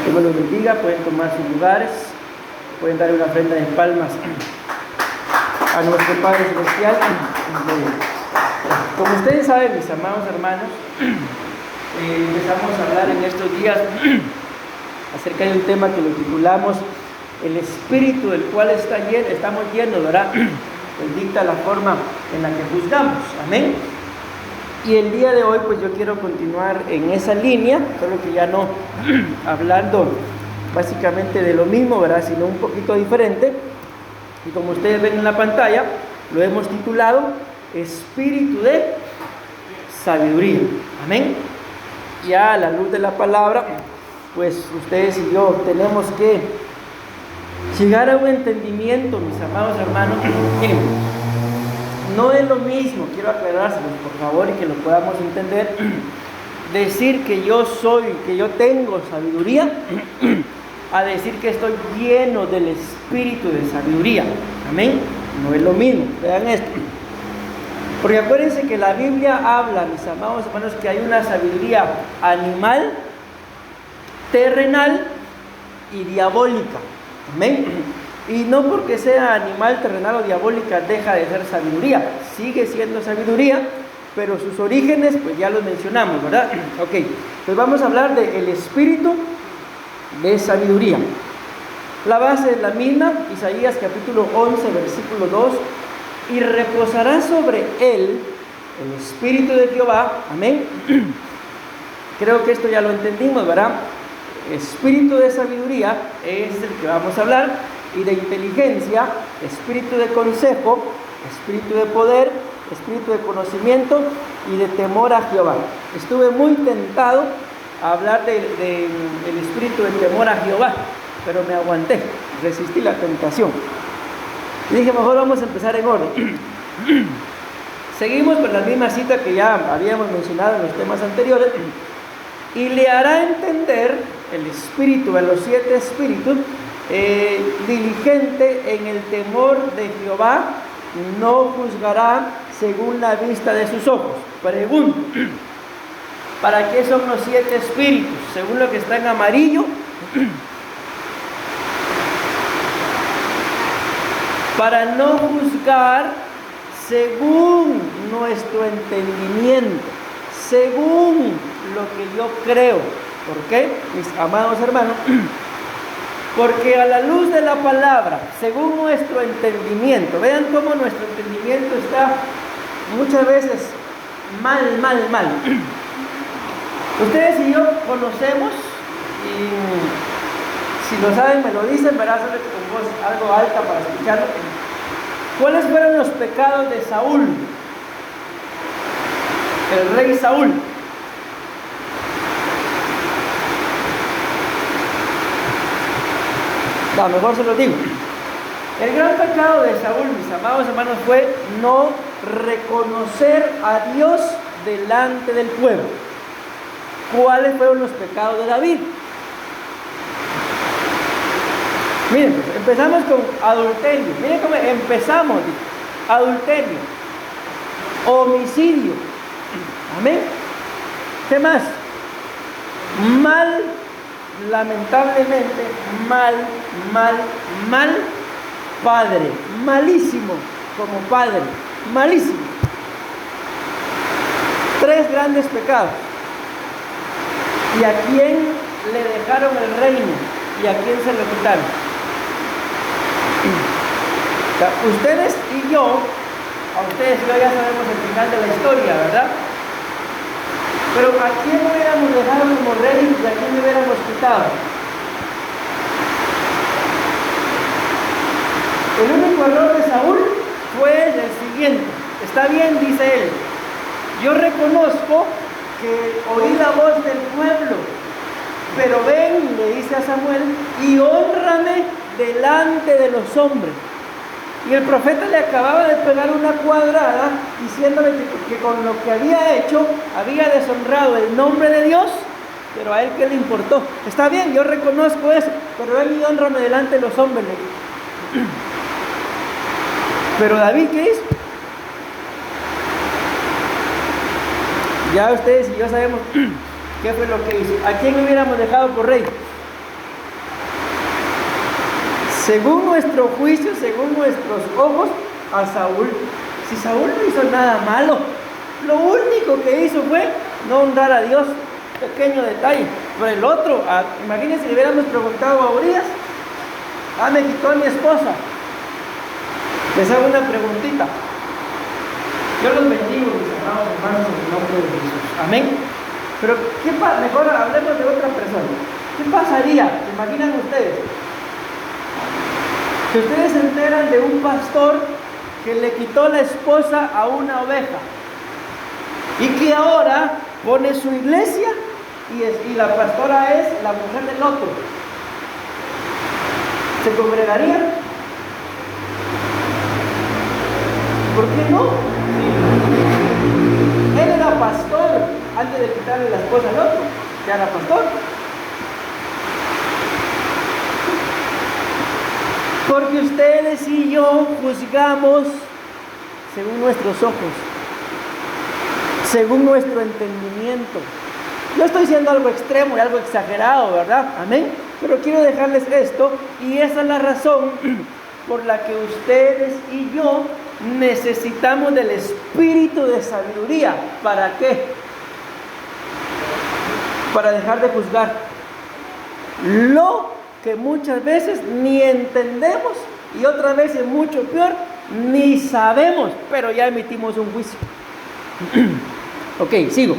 Que Dios los bendiga. Pueden tomar sus lugares, pueden dar una ofrenda de palmas a nuestro Padre Celestial. Como ustedes saben, mis amados hermanos, empezamos a hablar en estos días acerca de un tema que lo titulamos el espíritu del cual estamos llenos, ¿verdad? Él dicta la forma en la que juzgamos. Amén. Y el día de hoy pues yo quiero continuar en esa línea, solo que ya no hablando básicamente de lo mismo, ¿verdad? Sino un poquito diferente. Y como ustedes ven en la pantalla, lo hemos titulado Espíritu de Sabiduría. Amén. Ya a la luz de la palabra, pues ustedes y yo tenemos que llegar a un entendimiento, mis amados hermanos. Miren, no es lo mismo, quiero aclarárselo por favor y que lo podamos entender, decir que yo tengo sabiduría, a decir que estoy lleno del espíritu de sabiduría. Amén. No es lo mismo. Vean esto. Porque acuérdense que la Biblia habla, mis amados hermanos, que hay una sabiduría animal, terrenal y diabólica. Amén. Y no porque sea animal, terrenal o diabólica deja de ser sabiduría. Sigue siendo sabiduría, pero sus orígenes pues ya los mencionamos, ¿verdad? Ok, pues vamos a hablar del espíritu de sabiduría. La base es la misma, Isaías capítulo 11, versículo 2. Y reposará sobre él el espíritu de Jehová. Amén. Creo que esto ya lo entendimos, ¿verdad? Espíritu de sabiduría es el que vamos a hablar, y de inteligencia, espíritu de consejo, espíritu de poder, espíritu de conocimiento y de temor a Jehová. Estuve muy tentado a hablar del espíritu de temor a Jehová, pero me aguanté, resistí la tentación. Y dije, mejor vamos a empezar en orden. Seguimos con la misma cita que ya habíamos mencionado en los temas anteriores. Y le hará entender el espíritu de los 7 espíritus, diligente en el temor de Jehová, no juzgará según la vista de sus ojos. Pregunto, ¿para qué son los 7 espíritus? Según lo que está en amarillo, para no juzgar según nuestro entendimiento, según lo que yo creo. ¿Por qué, mis amados hermanos? Porque a la luz de la palabra, según nuestro entendimiento, vean cómo nuestro entendimiento está muchas veces mal. Ustedes y yo conocemos, y si lo saben me lo dicen, verás con voz algo alta para escucharlo. ¿Cuáles fueron los pecados de Saúl? El rey Saúl. Mejor se lo digo. El gran pecado de Saúl, mis amados hermanos, fue no reconocer a Dios delante del pueblo. ¿Cuáles fueron los pecados de David? Miren, pues, empezamos con adulterio. Miren cómo empezamos. Adulterio, homicidio. Amén. ¿Qué más? Lamentablemente, mal padre, malísimo como padre, malísimo. 3 grandes pecados. ¿Y a quién le dejaron el reino? ¿Y a quién se lo quitaron? Ustedes y yo, ya sabemos el final de la historia, ¿verdad? Pero ¿a quién hubiéramos dejado como rey y a quién le hubiéramos quitado? El único error de Saúl fue el siguiente. Está bien, dice él, yo reconozco que oí la voz del pueblo, pero ven, le dice a Samuel, y hónrame delante de los hombres. Y el profeta le acababa de pegar una cuadrada diciéndole que con lo que había hecho había deshonrado el nombre de Dios, pero a él qué le importó. Está bien, yo reconozco eso, pero ven y hónrame delante de los hombres. Pero David, ¿qué hizo? Ya ustedes y yo sabemos qué fue lo que hizo. ¿A quién hubiéramos dejado por rey? según nuestro juicio, según nuestros ojos, a Saúl. Si Saúl no hizo nada malo, lo único que hizo fue no honrar a Dios. Pequeño detalle. Pero el otro, imagínense si le hubiéramos preguntado a Urias: me quitó a mi esposa. Les hago una preguntita. Yo los bendigo, mis amados hermanos, en el nombre de Jesús. Amén. Pero ¿qué pasa? Mejor hablemos de otra persona. ¿Qué pasaría? ¿Se imaginan ustedes? Que ustedes se enteran de un pastor que le quitó la esposa a una oveja y que ahora pone su iglesia y la pastora es la mujer del otro. ¿Se congregarían? ¿Por qué no? Él era pastor antes de quitarle la esposa al otro, ya era pastor. Porque ustedes y yo juzgamos según nuestros ojos, según nuestro entendimiento. Yo estoy diciendo algo extremo y algo exagerado, ¿verdad? Amén. Pero quiero dejarles esto, y esa es la razón por la que ustedes y yo necesitamos del espíritu de sabiduría. ¿Para qué? Para dejar de juzgar lo que muchas veces ni entendemos, y otras veces mucho peor, ni sabemos, pero ya emitimos un juicio. Ok, sigo.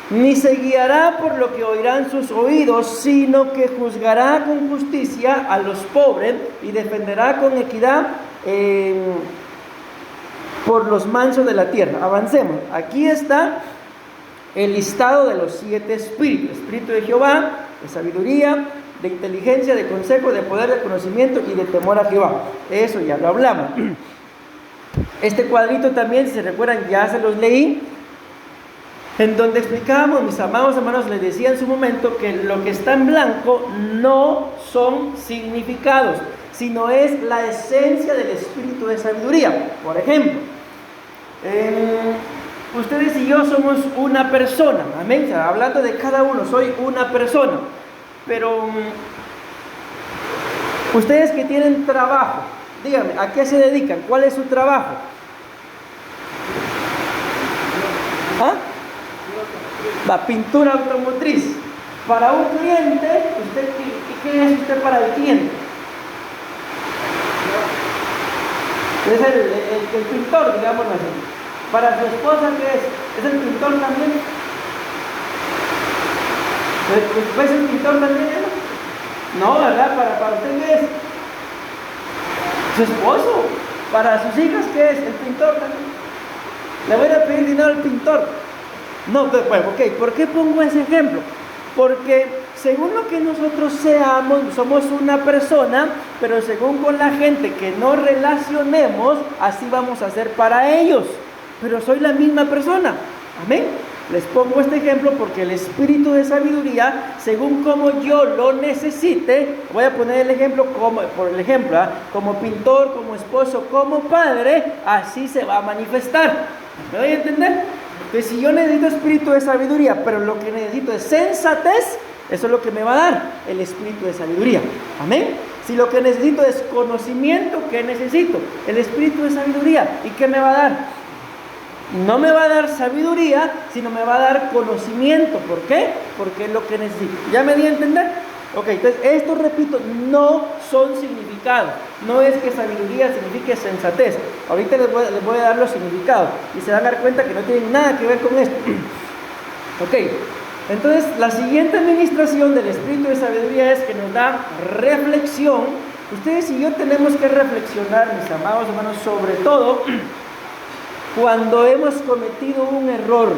Ni se guiará por lo que oirán sus oídos, sino que juzgará con justicia a los pobres y defenderá con equidad por los mansos de la tierra. Avancemos. Aquí está el listado de los 7 espíritus: espíritu de Jehová, de sabiduría, de inteligencia, de consejo, de poder, de conocimiento y de temor a Jehová. Eso ya lo hablamos. Este cuadrito también, si se recuerdan, ya se los leí, en donde explicábamos, mis amados hermanos, les decía en su momento que lo que está en blanco no son significados, sino es la esencia del espíritu de sabiduría. Por ejemplo, ustedes y yo somos una persona, amén. Hablando de cada uno, soy una persona. Pero ustedes que tienen trabajo, díganme, ¿a qué se dedican? ¿Cuál es su trabajo? Pintura automotriz. Para un cliente, ¿qué es usted para el cliente? Es el pintor, digámoslo así. Para su esposa, ¿qué es? ¿Es el pintor también? ¿Es el pintor también? No, ¿verdad? ¿Para usted qué es? Su esposo. Para sus hijas, ¿qué es? El pintor también. Le voy a pedir dinero al pintor. No, bueno, ok, ¿por qué pongo ese ejemplo? Porque según lo que nosotros seamos, somos una persona, pero según con la gente que nos relacionemos, así vamos a ser para ellos. Pero soy la misma persona. Amén. Les pongo este ejemplo porque el espíritu de sabiduría, según como yo lo necesite, voy a poner el ejemplo como pintor, como esposo, como padre, así se va a manifestar. ¿Me doy a entender? Entonces, si yo necesito espíritu de sabiduría, pero lo que necesito es sensatez, eso es lo que me va a dar el espíritu de sabiduría. Amén. Si lo que necesito es conocimiento, ¿qué necesito? El espíritu de sabiduría. ¿Y qué me va a dar? No me va a dar sabiduría, sino me va a dar conocimiento. ¿Por qué? Porque es lo que necesito. ¿Ya me di a entender? Ok, entonces esto, repito, no son significados. No es que sabiduría signifique sensatez. Ahorita les voy a dar los significados y se van a dar cuenta que no tienen nada que ver con esto. Ok, entonces la siguiente administración del espíritu de sabiduría es que nos da reflexión. Ustedes y yo tenemos que reflexionar, mis amados hermanos, sobre todo cuando hemos cometido un error.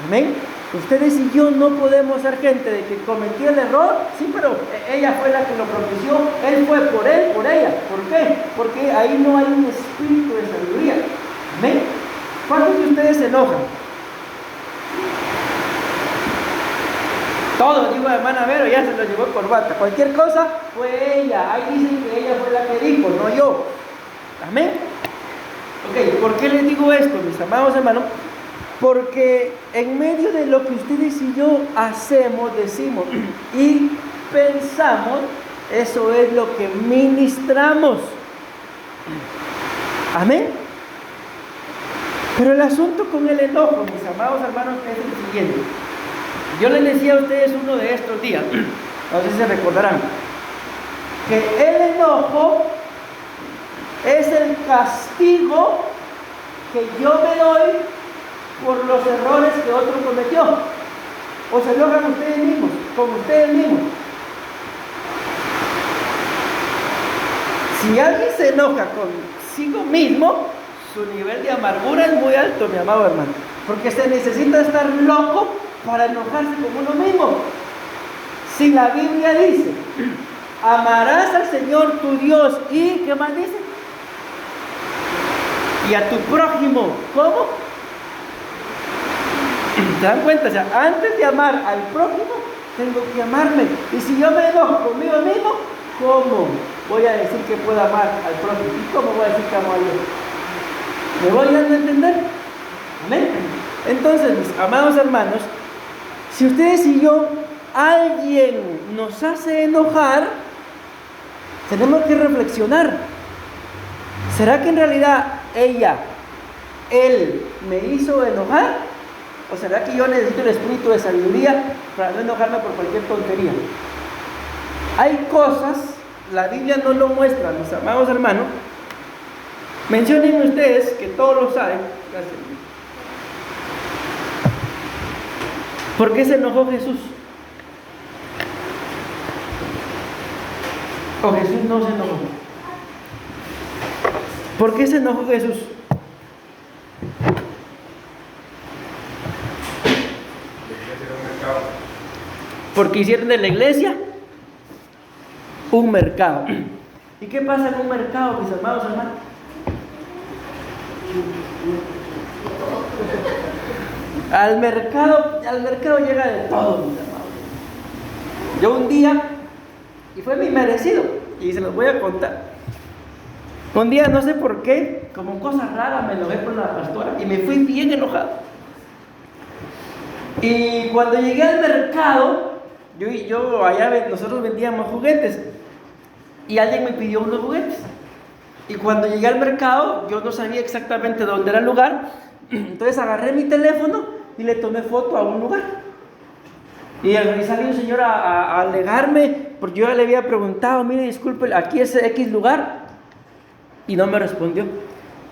Amén. Ustedes y yo no podemos ser gente de que cometió el error, sí, pero ella fue la que lo propició, él fue por él, por ella. ¿Por qué? Porque ahí no hay un espíritu de sabiduría. Amén. ¿Cuántos de ustedes se enojan? Todos, digo, hermana Vero, ya se lo llevó corbata. Cualquier cosa fue ella. Ahí dicen que ella fue la que dijo, no yo. Amén. Ok, ¿por qué les digo esto, mis amados hermanos? Porque en medio de lo que ustedes y yo hacemos, decimos y pensamos, Eso es lo que ministramos. Amén. Pero el asunto con el enojo, mis amados hermanos, es el siguiente. Yo les decía a ustedes uno de estos días, no sé si se recordarán, que el enojo es el castigo que yo me doy por los errores que otro cometió. O se enojan ustedes mismos, con ustedes mismos. Si alguien se enoja consigo mismo, su nivel de amargura es muy alto, mi amado hermano. Porque se necesita estar loco para enojarse con uno mismo. Si la Biblia dice, amarás al Señor tu Dios y, ¿qué más dice? Y a tu prójimo, ¿cómo? ¿Se dan cuenta? O sea, antes de amar al prójimo, tengo que amarme. Y si yo me enojo conmigo mismo, ¿cómo voy a decir que puedo amar al prójimo? ¿Y cómo voy a decir que amo a Dios? ¿Me voy a entender? Amén. Entonces, mis amados hermanos, si ustedes y yo, alguien nos hace enojar, tenemos que reflexionar. ¿Será que en realidad él me hizo enojar? ¿O será que yo necesito el espíritu de sabiduría para no enojarme por cualquier tontería? Hay cosas, la Biblia no lo muestra, mis amados hermanos. Mencionen ustedes, que todos lo saben. Gracias. ¿Por qué se enojó Jesús? ¿O Jesús no se enojó? ¿Por qué se enojó Jesús? Porque hicieron de la iglesia un mercado. ¿Y qué pasa en un mercado, mis amados hermanos? Al mercado llega de todo, mis hermanos. Yo un día, y fue mi merecido, y se los voy a contar. Un día, no sé por qué, como cosa rara, me enojé con la pastora y me fui bien enojado. Y cuando llegué al mercado, nosotros vendíamos juguetes y alguien me pidió unos juguetes. Y cuando llegué al mercado, yo no sabía exactamente dónde era el lugar, entonces agarré mi teléfono y le tomé foto a un lugar. Y salió un señor a alegarme, porque yo ya le había preguntado, mire, disculpe, aquí es X lugar, y no me respondió.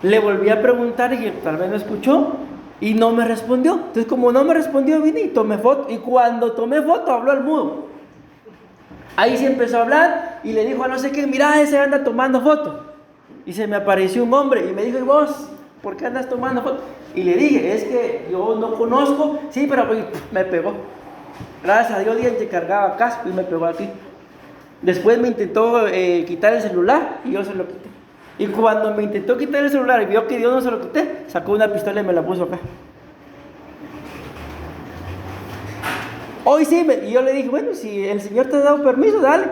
Le volví a preguntar y tal vez no escuchó y no me respondió. Entonces, como no me respondió, vine y tomé foto, y cuando tomé foto habló al mudo. Ahí sí empezó a hablar y le dijo a no sé qué, mira, ese anda tomando fotos. Y se me apareció un hombre y me dijo, ¿y vos por qué andas tomando fotos? Y le dije, es que yo no conozco. Sí, pero me pegó. Gracias a Dios, día que cargaba casco y me pegó aquí. Después me intentó quitar el celular y yo se lo quité. Y cuando me intentó quitar el celular y vio que yo no se lo quité, sacó una pistola y me la puso acá. Hoy sí, y yo le dije, bueno, si el Señor te ha dado permiso, dale.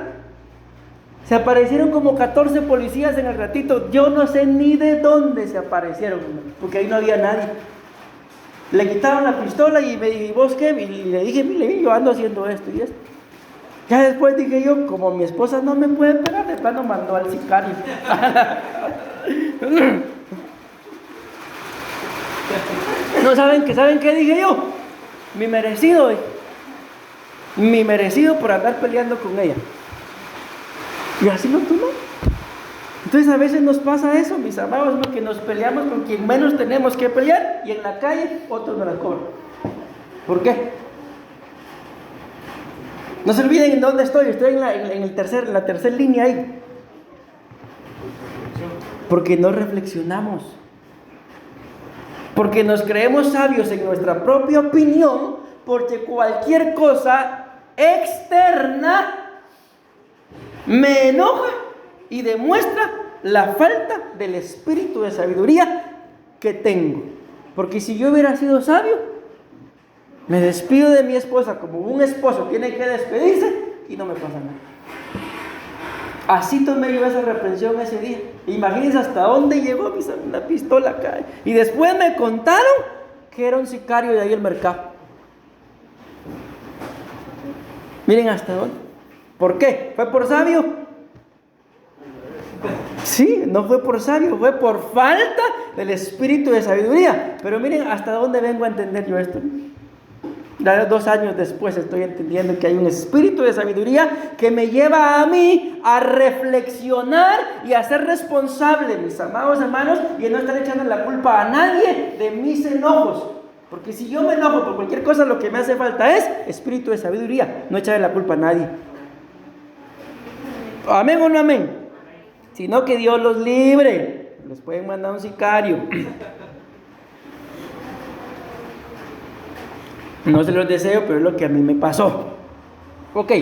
Se aparecieron como 14 policías en el ratito. Yo no sé ni de dónde se aparecieron, porque ahí no había nadie. Le quitaron la pistola y me dije, ¿y vos qué? Y le dije, mire, yo ando haciendo esto y esto. Ya después dije yo, como mi esposa no me puede pegar, de plano mandó al sicario. No, ¿saben qué dije yo? Mi merecido por andar peleando con ella. Y así lo tomó. Entonces a veces nos pasa eso, mis amados, ¿no? Que nos peleamos con quien menos tenemos que pelear y en la calle otros nos la cobran. ¿Por qué? No se olviden en dónde estoy en la tercera línea ahí. Porque no reflexionamos. Porque nos creemos sabios en nuestra propia opinión, porque cualquier cosa externa me enoja y demuestra la falta del espíritu de sabiduría que tengo. Porque si yo hubiera sido sabio, me despido de mi esposa como un esposo tiene que despedirse y no me pasa nada. Así tomé yo esa reprensión ese día. Imagínense hasta dónde llegó la pistola acá. Y después me contaron que era un sicario de ahí el mercado. Miren hasta dónde. ¿Por qué? ¿Fue por sabio? Sí, no fue por sabio, fue por falta del espíritu de sabiduría. Pero miren hasta dónde vengo a entender yo esto. Ya 2 años después estoy entendiendo que hay un espíritu de sabiduría que me lleva a mí a reflexionar y a ser responsable, mis amados hermanos, y a no estar echando la culpa a nadie de mis enojos. Porque si yo me enojo por cualquier cosa, lo que me hace falta es espíritu de sabiduría, no echarle la culpa a nadie. ¿Amén o no amén? Sino que Dios los libre. Les pueden mandar un sicario. No se los deseo, pero es lo que a mí me pasó. Ok.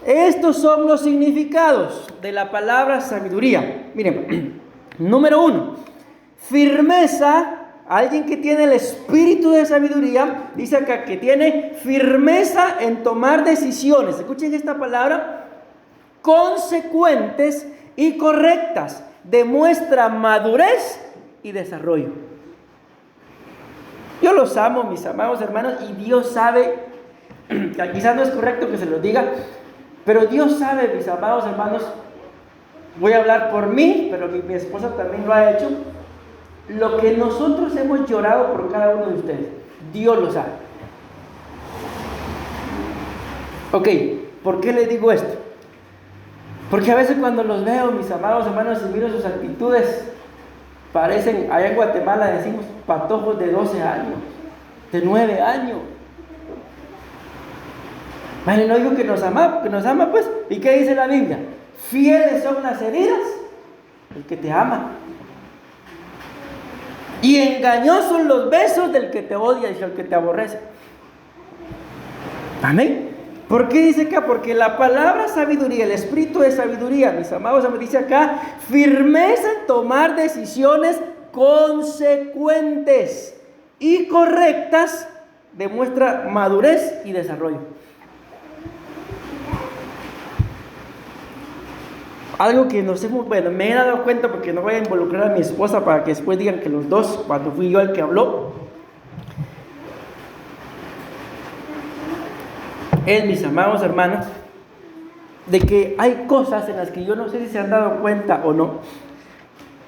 Estos son los significados de la palabra sabiduría. Miren, número 1, firmeza. Alguien que tiene el espíritu de sabiduría, dice acá que tiene firmeza en tomar decisiones. Escuchen esta palabra: consecuentes y correctas. Demuestra madurez y desarrollo. Yo los amo, mis amados hermanos, y Dios sabe, que quizás no es correcto que se los diga, pero Dios sabe, mis amados hermanos, voy a hablar por mí, pero mi esposa también lo ha hecho, lo que nosotros hemos llorado por cada uno de ustedes, Dios lo sabe. Ok, ¿por qué les digo esto? Porque a veces cuando los veo, mis amados hermanos, y miro sus actitudes, parecen, allá en Guatemala decimos, patojos de 12 años, de 9 años. Vale, no digo que nos ama pues. ¿Y qué dice la Biblia? Fieles son las heridas del que te ama, y engañosos los besos del que te odia y del que te aborrece. Amén. ¿Por qué dice acá? Porque la palabra sabiduría, el espíritu de sabiduría, mis amados, me dice acá, firmeza en tomar decisiones consecuentes y correctas, demuestra madurez y desarrollo. Algo que me he dado cuenta, porque no voy a involucrar a mi esposa para que después digan que los dos, cuando fui yo el que habló, es, mis amados hermanos, de que hay cosas en las que yo no sé si se han dado cuenta o no,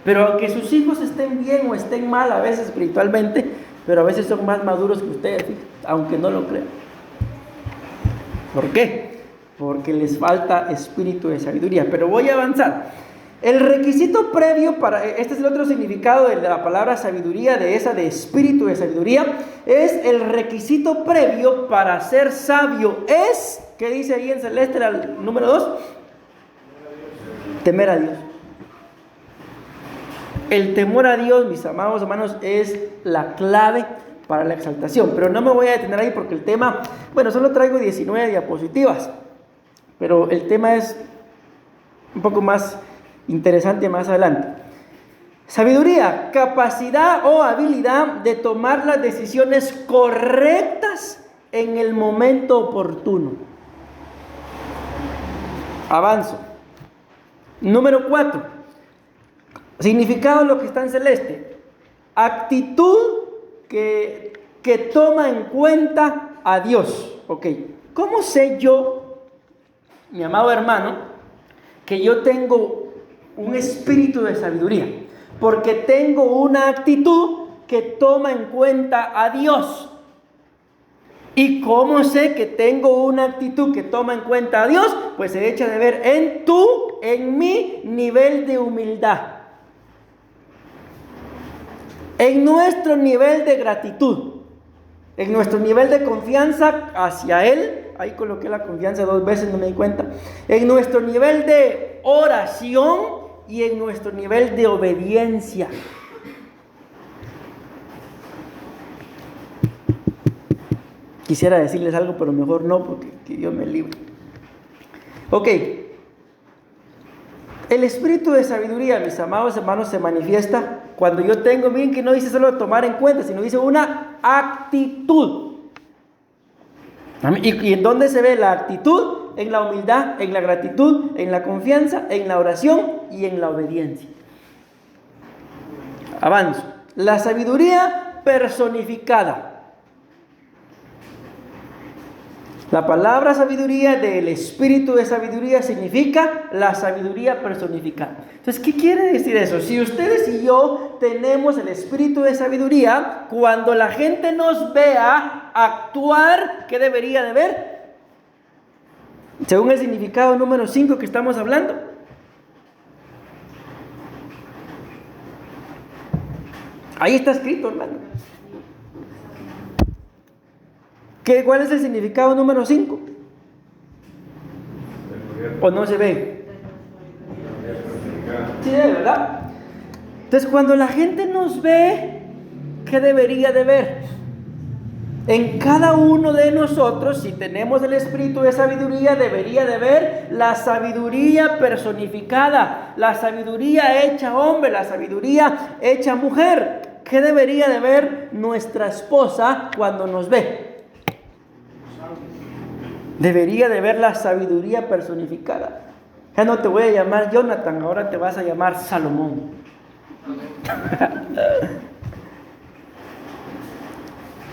pero aunque sus hijos estén bien o estén mal a veces espiritualmente, pero a veces son más maduros que ustedes, aunque no lo crean. ¿Por qué? Porque les falta espíritu de sabiduría. Pero voy a avanzar. El requisito previo para, este es el otro significado de la palabra sabiduría, de espíritu de sabiduría, es el requisito previo para ser sabio. Es, ¿qué dice ahí en celeste el número 2? Temer a Dios. El temor a Dios, mis amados hermanos, es la clave para la exaltación. Pero no me voy a detener ahí porque el tema, solo traigo 19 diapositivas, pero el tema es un poco más interesante más adelante. Sabiduría, capacidad o habilidad de tomar las decisiones correctas en el momento oportuno. Avanzo. Número 4. Significado de lo que está en celeste. Actitud que toma en cuenta a Dios. Ok. ¿Cómo sé yo, mi amado hermano, que yo tengo un espíritu de sabiduría? Porque tengo una actitud que toma en cuenta a Dios. ¿Y cómo sé que tengo una actitud que toma en cuenta a Dios? Pues se echa de ver en mi nivel de humildad, en nuestro nivel de gratitud, en nuestro nivel de confianza hacia Él. Ahí coloqué la confianza 2 veces, no me di cuenta. En nuestro nivel de oración y en nuestro nivel de obediencia. Quisiera decirles algo, pero mejor no, porque que Dios me libre. Ok. El espíritu de sabiduría, mis amados hermanos, se manifiesta cuando yo tengo, miren que no dice solo tomar en cuenta, sino dice una actitud. ¿Y en dónde se ve la actitud? En la humildad, en la gratitud, en la confianza, en la oración y en la obediencia. Avanzo. La sabiduría personificada. La palabra sabiduría del espíritu de sabiduría significa la sabiduría personificada. Entonces, ¿qué quiere decir eso? Si ustedes y yo tenemos el espíritu de sabiduría, cuando la gente nos vea actuar, ¿qué debería de ver? Según el significado número 5 que estamos hablando. Ahí está escrito, hermano. ¿Cuál es el significado número 5? ¿O no se ve? Sí, ¿verdad? Entonces, cuando la gente nos ve, ¿qué debería de ver? En cada uno de nosotros, si tenemos el espíritu de sabiduría, debería de ver la sabiduría personificada, la sabiduría hecha hombre, la sabiduría hecha mujer. ¿Qué debería de ver nuestra esposa cuando nos ve? Debería de ver la sabiduría personificada. Ya no te voy a llamar Jonathan, ahora te vas a llamar Salomón.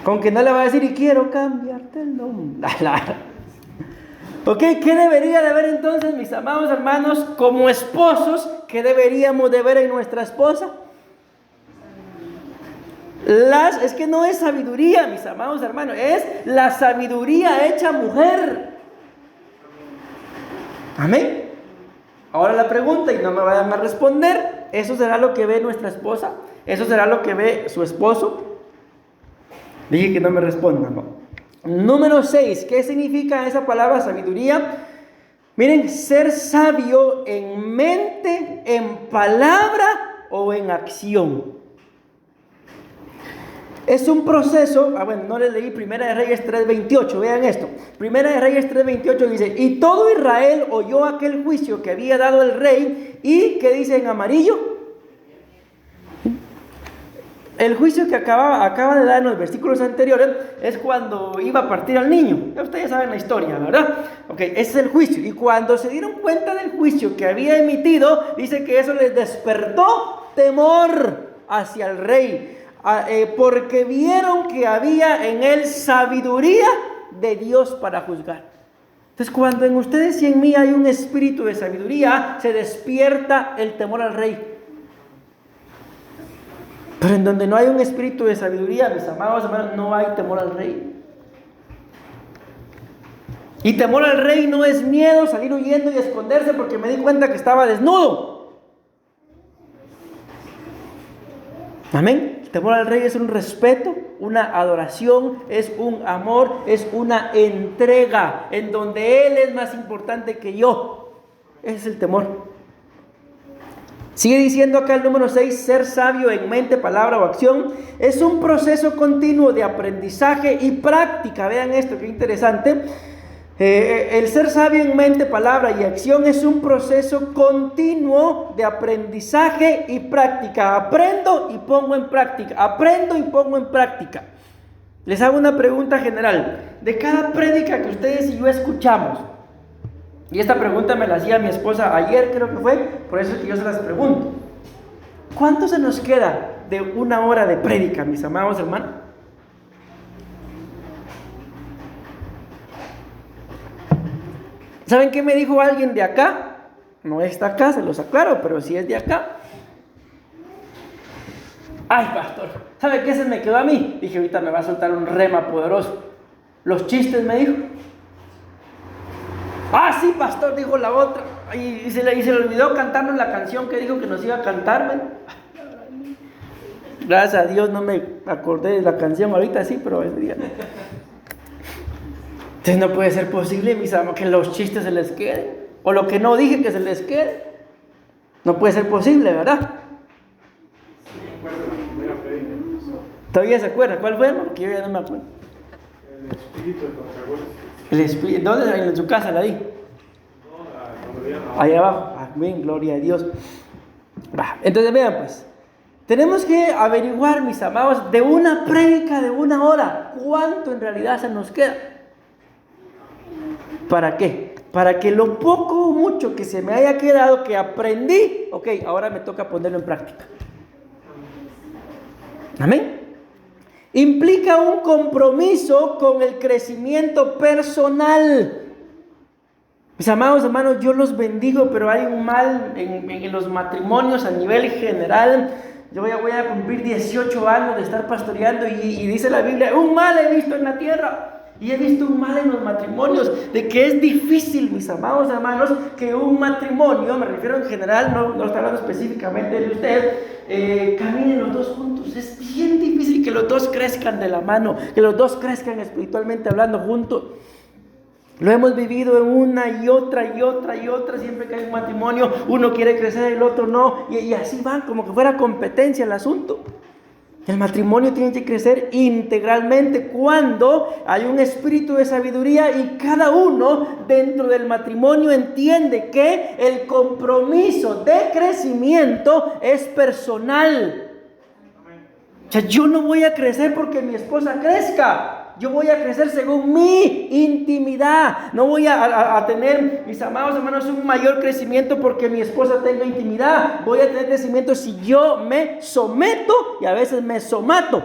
Con que no le va a decir, y quiero cambiarte el nombre. Ok, ¿qué debería de ver entonces, mis amados hermanos, como esposos? ¿Qué deberíamos de ver en nuestra esposa? Es que no es sabiduría, mis amados hermanos, es la sabiduría hecha mujer. Amén. Ahora la pregunta, y no me vayan a responder, ¿eso será lo que ve nuestra esposa? ¿Eso será lo que ve su esposo? Dije que no me respondan, ¿no? Número 6, ¿qué significa esa palabra sabiduría? Miren, ser sabio en mente, en palabra o en acción. Es un proceso, bueno, no les leí Primera de Reyes 3:28, vean esto. Primera de Reyes 3:28 dice, y todo Israel oyó aquel juicio que había dado el rey, y ¿qué dice en amarillo? El juicio que acaba de dar en los versículos anteriores es cuando iba a partir al niño. Ya ustedes saben la historia, ¿verdad? Ok, ese es el juicio. Y cuando se dieron cuenta del juicio que había emitido, dice que eso les despertó temor hacia el rey. Porque vieron que había en él sabiduría de Dios para juzgar. Entonces, cuando en ustedes y en mí hay un espíritu de sabiduría, se despierta el temor al rey. Pero en donde no hay un espíritu de sabiduría, mis amados hermanos, no hay temor al rey. Y temor al rey no es miedo, salir huyendo y esconderse porque me di cuenta que estaba desnudo. Amén. El temor al rey es un respeto, una adoración, es un amor, es una entrega en donde Él es más importante que yo. Ese es el temor. Sigue diciendo acá el número 6, ser sabio en mente, palabra o acción. Es un proceso continuo de aprendizaje y práctica. Vean esto, qué interesante. El ser sabio en mente, palabra y acción es un proceso continuo de aprendizaje y práctica. Aprendo y pongo en práctica. Aprendo y pongo en práctica. Les hago una pregunta general. De cada prédica que ustedes y yo escuchamos, y esta pregunta me la hacía mi esposa ayer, creo que fue, por eso es que yo se las pregunto. ¿Cuánto se nos queda de una hora de prédica, mis amados hermanos? ¿Saben qué me dijo alguien de acá? No está acá, se los aclaro, pero sí es de acá. Ay, pastor, ¿sabe qué se me quedó a mí? Dije, ahorita me va a soltar un rema poderoso. Los chistes, me dijo. Ah, sí, pastor, dijo la otra. Y se le olvidó cantarnos la canción que dijo que nos iba a cantar, ¿ven? Gracias a Dios no me acordé de la canción, ahorita sí, pero ese día no. Entonces no puede ser posible, mis amados, que los chistes se les queden, o lo que no dije que se les quede. No puede ser posible, ¿verdad? Sí, me acuerdo de la primera prédica. ¿Todavía se acuerda? ¿Cuál fue? Porque yo ya no me acuerdo. El espíritu de contragolpe. El espíritu, ¿dónde? En su casa la di. Ahí abajo. Amén, gloria a Dios. Entonces vean pues, tenemos que averiguar, mis amados, de una prédica de una hora, ¿cuánto en realidad se nos queda? ¿Para qué? Para que lo poco o mucho que se me haya quedado, que aprendí, ok, ahora me toca ponerlo en práctica. Amén. Implica un compromiso con el crecimiento personal. Mis amados hermanos, yo los bendigo, pero hay un mal en los matrimonios a nivel general. Yo voy a cumplir 18 años de estar pastoreando y dice la Biblia, un mal he visto en la tierra. Y he visto un mal en los matrimonios, de que es difícil, mis amados hermanos, que un matrimonio, me refiero en general, no estoy hablando específicamente de usted, caminen los dos juntos. Es bien difícil que los dos crezcan de la mano, que los dos crezcan espiritualmente hablando juntos. Lo hemos vivido en una y otra, siempre que hay un matrimonio, uno quiere crecer, el otro no, y así va, como que fuera competencia el asunto. El matrimonio tiene que crecer integralmente cuando hay un espíritu de sabiduría y cada uno dentro del matrimonio entiende que el compromiso de crecimiento es personal. O sea, yo no voy a crecer porque mi esposa crezca. Yo voy a crecer según mi intimidad. No voy a tener, mis amados hermanos, un mayor crecimiento porque mi esposa tenga intimidad. Voy a tener crecimiento si yo me someto y a veces me somato.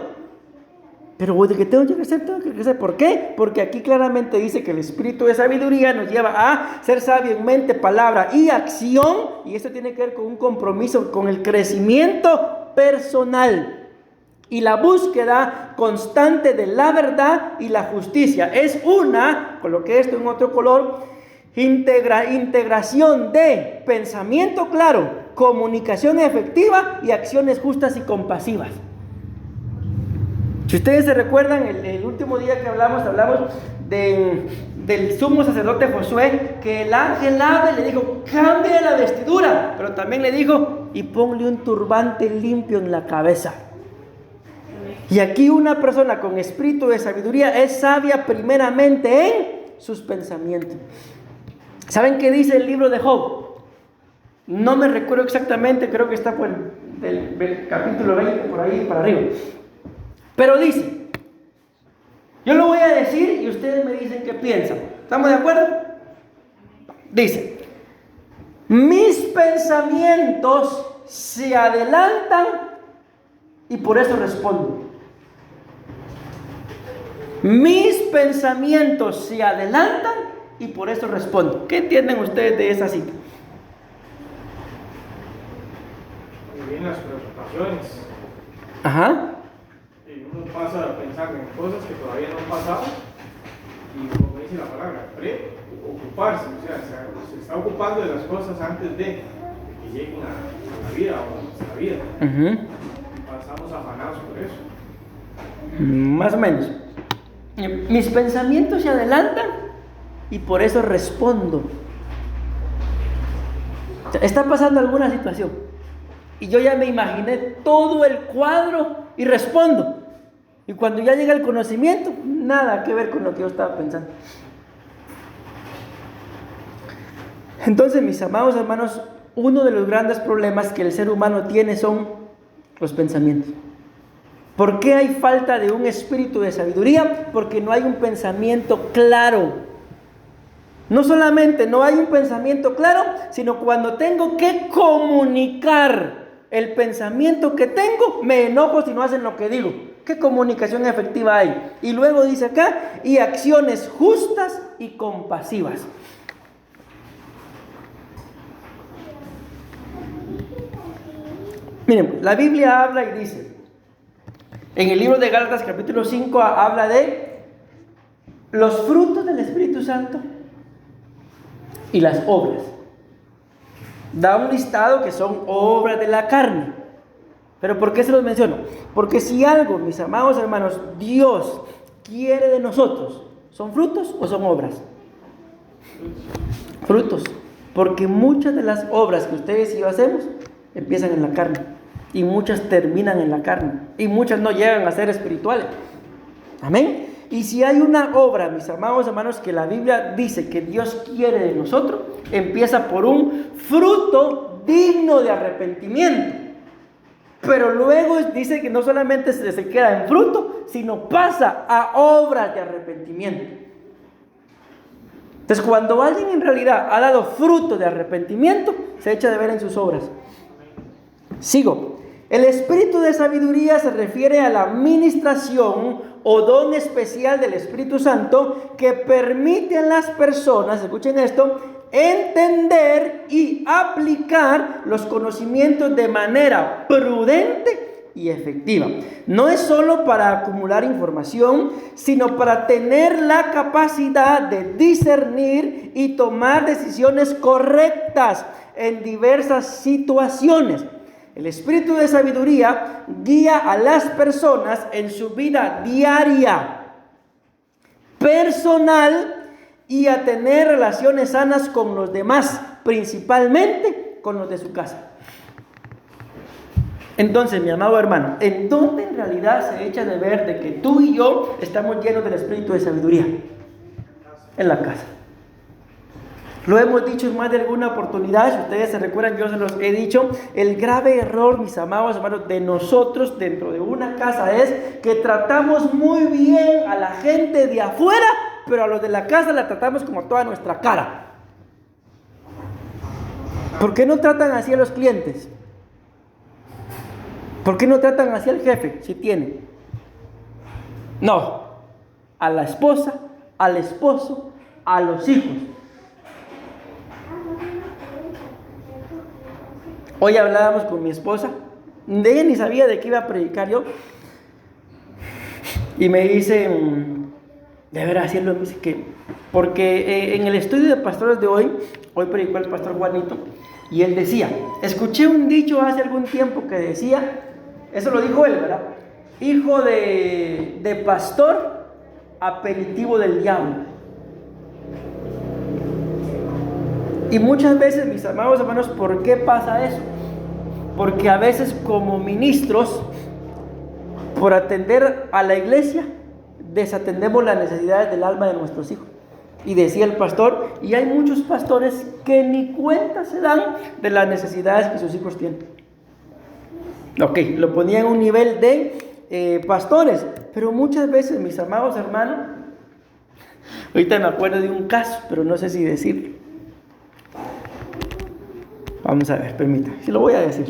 Pero de que tengo que crecer. ¿Por qué? Porque aquí claramente dice que el espíritu de sabiduría nos lleva a ser sabio en mente, palabra y acción. Y esto tiene que ver con un compromiso con el crecimiento personal. Y la búsqueda constante de la verdad y la justicia. Es una, coloqué esto en otro color, integración de pensamiento claro, comunicación efectiva y acciones justas y compasivas. Si ustedes se recuerdan, el último día que hablamos del sumo sacerdote Josué, que el ángel ave le dijo, cambie la vestidura, pero también le dijo, y ponle un turbante limpio en la cabeza. Y aquí una persona con espíritu de sabiduría es sabia primeramente en sus pensamientos. ¿Saben qué dice el libro de Job? No me recuerdo exactamente, creo que está por del capítulo 20 por ahí para arriba. Pero dice, yo lo voy a decir y ustedes me dicen qué piensan. ¿Estamos de acuerdo? Dice, mis pensamientos se adelantan y por eso respondo. Mis pensamientos se adelantan y por eso respondo. ¿Qué entienden ustedes de esa cita? Muy bien, las preocupaciones. Ajá. Y uno pasa a pensar en cosas que todavía no han pasado. Y como dice la palabra, preocuparse. O sea, se está ocupando de las cosas antes de que lleguen a la vida o a nuestra vida. Pasamos afanados por eso. Más o menos. Mis pensamientos se adelantan y por eso respondo. O sea, está pasando alguna situación y yo ya me imaginé todo el cuadro y respondo. Y cuando ya llega el conocimiento, nada que ver con lo que yo estaba pensando. Entonces, mis amados hermanos, uno de los grandes problemas que el ser humano tiene son los pensamientos. ¿Por qué hay falta de un espíritu de sabiduría? Porque no hay un pensamiento claro. No solamente no hay un pensamiento claro, sino cuando tengo que comunicar el pensamiento que tengo, me enojo si no hacen lo que digo. ¿Qué comunicación efectiva hay? Y luego dice acá, y acciones justas y compasivas. Miren, la Biblia habla y dice, en el libro de Gálatas capítulo 5 habla de los frutos del Espíritu Santo y las obras. Da un listado que son obras de la carne. ¿Pero por qué se los menciono? Porque si algo, mis amados hermanos, Dios quiere de nosotros, ¿son frutos o son obras? Frutos. Porque muchas de las obras que ustedes y yo hacemos empiezan en la carne. Y muchas terminan en la carne. Y muchas no llegan a ser espirituales. Amén. Y si hay una obra, mis amados hermanos, que la Biblia dice que Dios quiere de nosotros, empieza por un fruto digno de arrepentimiento. Pero luego dice que no solamente se queda en fruto, sino pasa a obras de arrepentimiento. Entonces, cuando alguien en realidad ha dado fruto de arrepentimiento, se echa de ver en sus obras. Sigo. El espíritu de sabiduría se refiere a la administración o don especial del Espíritu Santo que permite a las personas, escuchen esto, entender y aplicar los conocimientos de manera prudente y efectiva. No es solo para acumular información, sino para tener la capacidad de discernir y tomar decisiones correctas en diversas situaciones. El espíritu de sabiduría guía a las personas en su vida diaria, personal y a tener relaciones sanas con los demás, principalmente con los de su casa. Entonces, mi amado hermano, ¿en dónde en realidad se echa de ver de que tú y yo estamos llenos del espíritu de sabiduría? En la casa. Lo hemos dicho en más de alguna oportunidad, si ustedes se recuerdan, yo se los he dicho, el grave error, mis amados hermanos, de nosotros dentro de una casa es que tratamos muy bien a la gente de afuera, pero a los de la casa la tratamos como toda nuestra cara. ¿Por qué no tratan así a los clientes? ¿Por qué no tratan así al jefe, si tiene? No, a la esposa, al esposo, a los hijos. Hoy hablábamos con mi esposa, de ella ni sabía de qué iba a predicar yo, y me dice, de veras hacerlo, me dice que, porque en el estudio de pastores de hoy predicó el pastor Juanito, y él decía, escuché un dicho hace algún tiempo que decía, eso lo dijo él, ¿verdad? Hijo de pastor, aperitivo del diablo. Y muchas veces, mis amados hermanos, ¿por qué pasa eso? Porque a veces como ministros, por atender a la iglesia, desatendemos las necesidades del alma de nuestros hijos. Y decía el pastor, y hay muchos pastores que ni cuenta se dan de las necesidades que sus hijos tienen. Ok, lo ponía en un nivel de pastores, pero muchas veces, mis amados hermanos, ahorita me acuerdo de un caso, pero no sé si decirlo. Vamos a ver, permítame, si lo voy a decir.